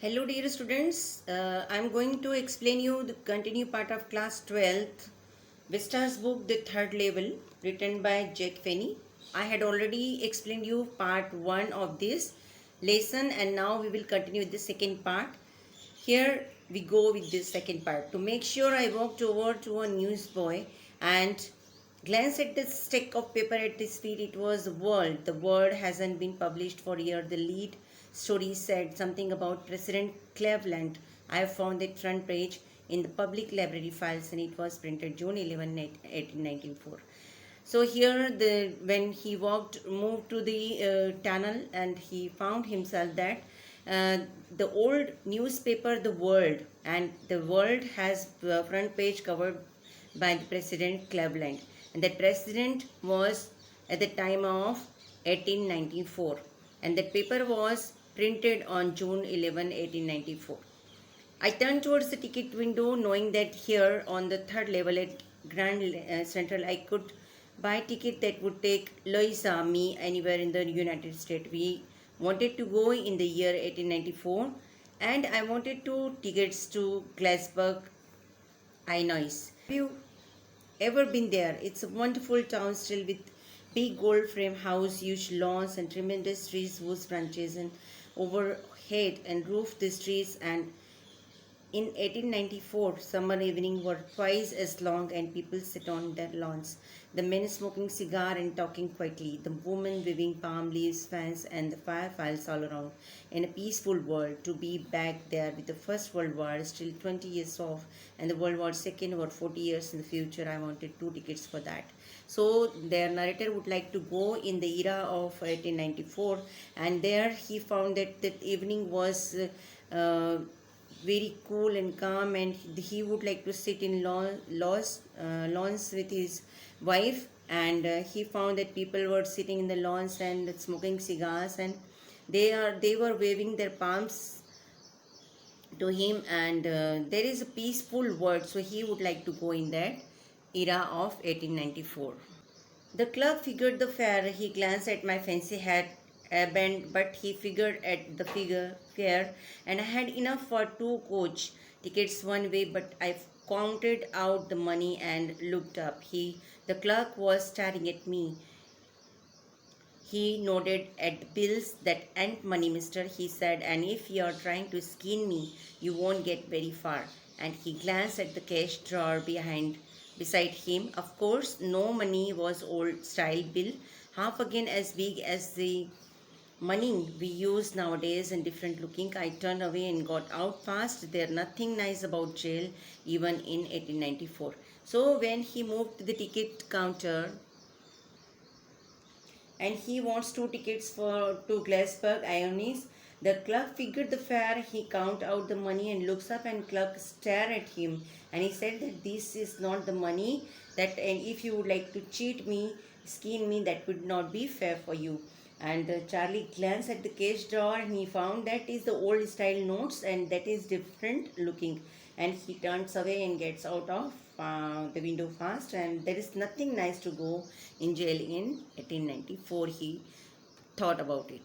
Hello dear students, I am going to explain you the continue part of class 12th Vista's book The Third Level written by Jack Finney. I had already explained you part 1 of this lesson and now we will continue with the second part. Here we go with this second part. To make sure, I walked over to a newsboy and glanced at the stack of paper at his feet. It was the World. The World hasn't been published for a year. The lead story said something about President Cleveland. I found that front page in the public library files and it was printed June 11, 1894. So here when he moved to the tunnel and he found himself that uh, the old newspaper The World, and The World has the front page covered by the President Cleveland, and that president was at the time of 1894, and that paper was printed on June 11, 1894. I turned towards the ticket window, knowing that here on the third level at Grand Central, I could buy a ticket that would take Louisa, me, anywhere in the United States. We wanted to go in the year 1894, and I wanted two tickets to Glassburg, Illinois. Have you ever been there? It's a wonderful town still with big gold frame house, huge lawns and tremendous trees whose branches and overhead and roof these trees, and in 1894, summer evenings were twice as long and people sit on their lawns. The men smoking cigar and talking quietly, the women waving palm leaves fans and the fireflies all around. In a peaceful world, to be back there with the First World War still 20 years off and the World War II or 40 years in the future, I wanted two tickets for that. So their narrator would like to go in the era of 1894, and there he found that that evening was very cool and calm, and he would like to sit in lawns with his wife, and he found that people were sitting in the lawns and smoking cigars, and they were waving their palms to him, and there is a peaceful world, so he would like to go in that era of 1894. The clerk figured the fare. He glanced at my fancy hat band, but he figured at the fare, and I had enough for two coach tickets one way. But I counted out the money and looked up. The clerk was staring at me. He nodded at the bills. That ain't money, mister, he said, and if you're trying to skin me, you won't get very far. And he glanced at the cash drawer beside him. Of course, no money was old style bill, half again as big as the money we use nowadays and different looking. I turned away and got out fast. There's nothing nice about jail, even in 1894. So when he moved to the ticket counter, and he wants two tickets for to Glassburg, Illinois. The clerk figured the fare. He count out the money and looks up, and clerk stare at him, and he said that this is not the money that, and if you would like to cheat me, skin me, that would not be fair for you. And Charlie glanced at the cash drawer and he found that is the old style notes and that is different looking, and he turns away and gets out of the window fast, and there is nothing nice to go in jail in 1894, he thought about it.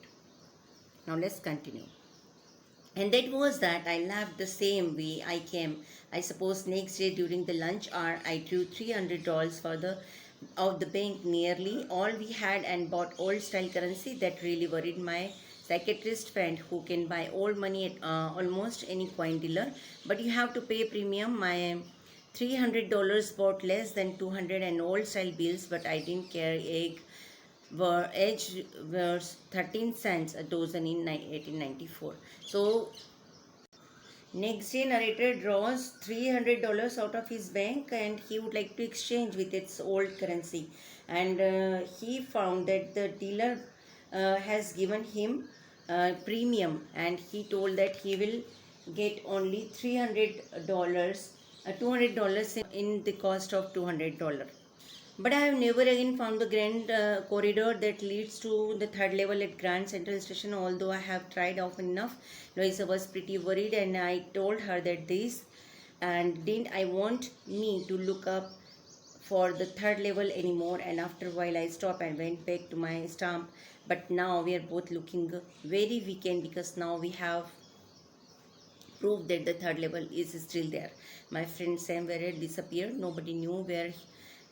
Now let's continue. And that was that. I laughed the same way I came. I suppose next day during the lunch hour, I drew $300 for the of the bank, nearly all we had, and bought old style currency that really worried my psychiatrist friend, who can buy old money at almost any coin dealer, but you have to pay premium. My $300 bought less than 200 and old style bills, but I didn't care. Edge were 13 cents a dozen in 1894. So next day, narrator draws $300 out of his bank and he would like to exchange with its old currency. And he found that the dealer has given him premium, and he told that he will get only $300, $200 in the cost of $200. But I have never again found the grand corridor that leads to the third level at Grand Central Station, although I have tried often enough. Louisa was pretty worried, and I told her that this, and didn't I want me to look up for the third level anymore. And after a while I stopped and went back to my stamp. But now we are both looking very weekend, because now we have proof that the third level is still there. My friend Sam Where disappeared. Nobody knew where,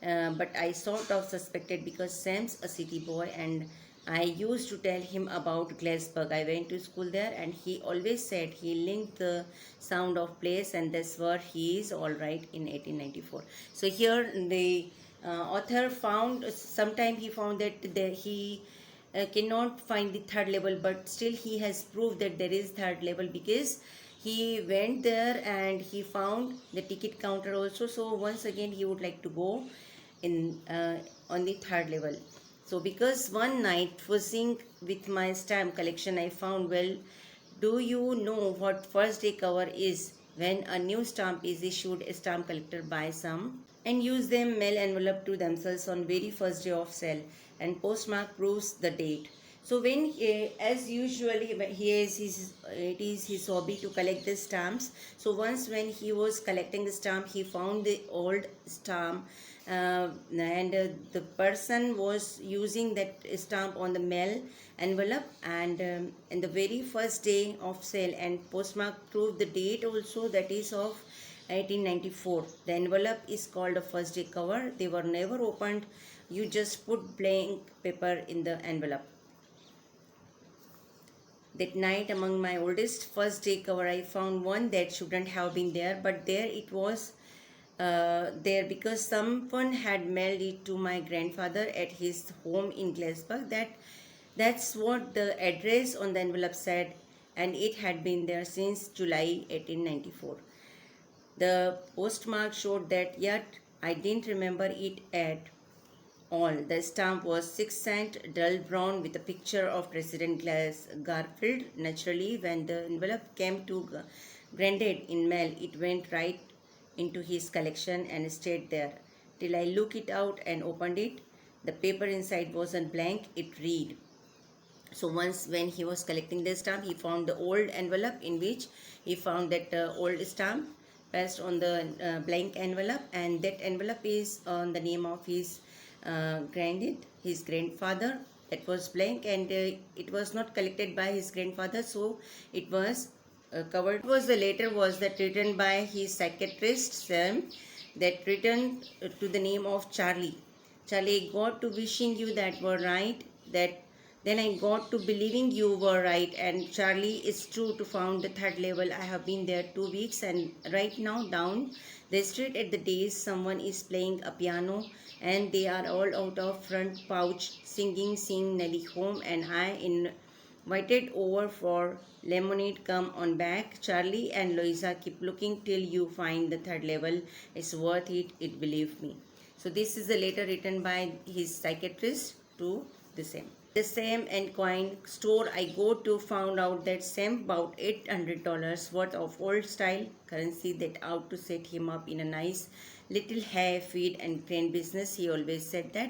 but I sort of suspected because Sam's a city boy and I used to tell him about Glassberg. I went to school there and he always said he linked the sound of place and that's where he is all right in 1894. So here the author found, sometime he found that he cannot find the third level, but still he has proved that there is third level because he went there and he found the ticket counter also. So once again he would like to go in on the third level. So because one night fussing with my stamp collection I found, well, do you know what first day cover is? When a new stamp is issued, a stamp collector buys some and use them mail envelope to themselves on very first day of sale and postmark proves the date. So when as usually it is his hobby to collect the stamps. So once when he was collecting the stamp, he found the old stamp and the person was using that stamp on the mail envelope and in the very first day of sale and postmark proved the date also, that is of 1894. The envelope is called a first day cover. They were never opened. You just put blank paper in the envelope. That night among my oldest first day cover I found one that shouldn't have been there, but there it was there because someone had mailed it to my grandfather at his home in Glassberg. That's what the address on the envelope said, and it had been there since July 1894. The postmark showed that, yet I didn't remember it at all. The stamp was 6 cent, dull brown with a picture of President Garfield. Naturally, when the envelope came to Granddad in mail, it went right into his collection and stayed there till I looked it out and opened it. The paper inside wasn't blank, it read. So once when he was collecting the stamp, he found the old envelope in which he found that old stamp passed on the blank envelope, and that envelope is on the name of his his grandfather. That was blank and it was not collected by his grandfather, so it was covered. Was the letter was that written by his psychiatrist Sam, that written to the name of Charlie. Charlie, I got to wishing you that were right, that then I got to believing you were right, and Charlie, it's true to found the third level. I have been there 2 weeks and right now down the street at the days someone is playing a piano and they are all out of front pouch singing Sing Nelly Home, and I invited over for lemonade. Come on back. Charlie and Louisa, keep looking till you find the third level. It's worth it, believe me. So this is the letter written by his psychiatrist to the same. The Sam and Coin store I go to found out that Sam bought $800 worth of old style currency that ought to set him up in a nice little hay feed and grain business. He always said that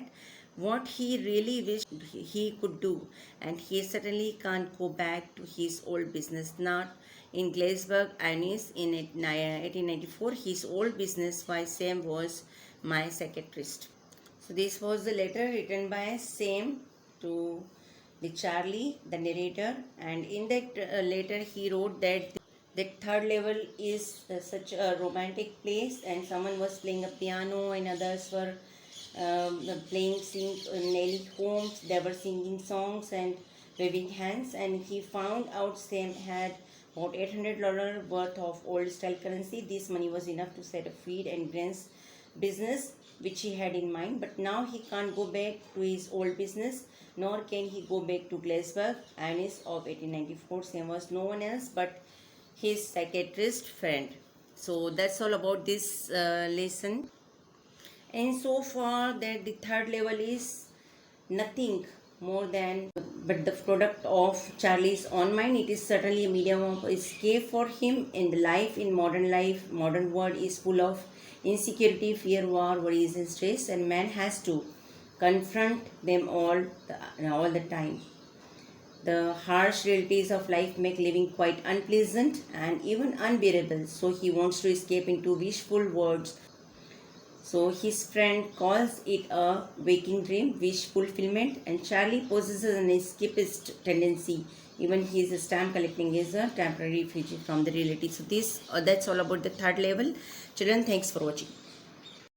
what he really wished he could do, and he certainly can't go back to his old business, not in Glassberg, Ionis in 1894. His old business, why Sam was my psychiatrist. So this was the letter written by Sam to the Charlie, the narrator, and in that letter he wrote that third level is such a romantic place, and someone was playing a piano and others were playing Nelly Holmes. They were singing songs and waving hands, and he found out Sam had about $800 worth of old style currency. This money was enough to set a feed and grains business which he had in mind, but now he can't go back to his old business, nor can he go back to Glassberg, Ionis of 1894. Sam was no one else but his psychiatrist friend. So that's all about this lesson. And so far that the third level is nothing more than but the product of Charlie's own mind. It is certainly a medium of escape for him in the life. In modern life, modern world is full of insecurity, fear, war, worries and stress, and man has to confront them all the time. The harsh realities of life make living quite unpleasant and even unbearable, so he wants to escape into wishful words. So his friend calls it a waking dream, wish fulfillment, and Charlie possesses an escapist tendency. Even his stamp collecting is a temporary refugee from the relative. So this that's all about the third level. Children, thanks for watching.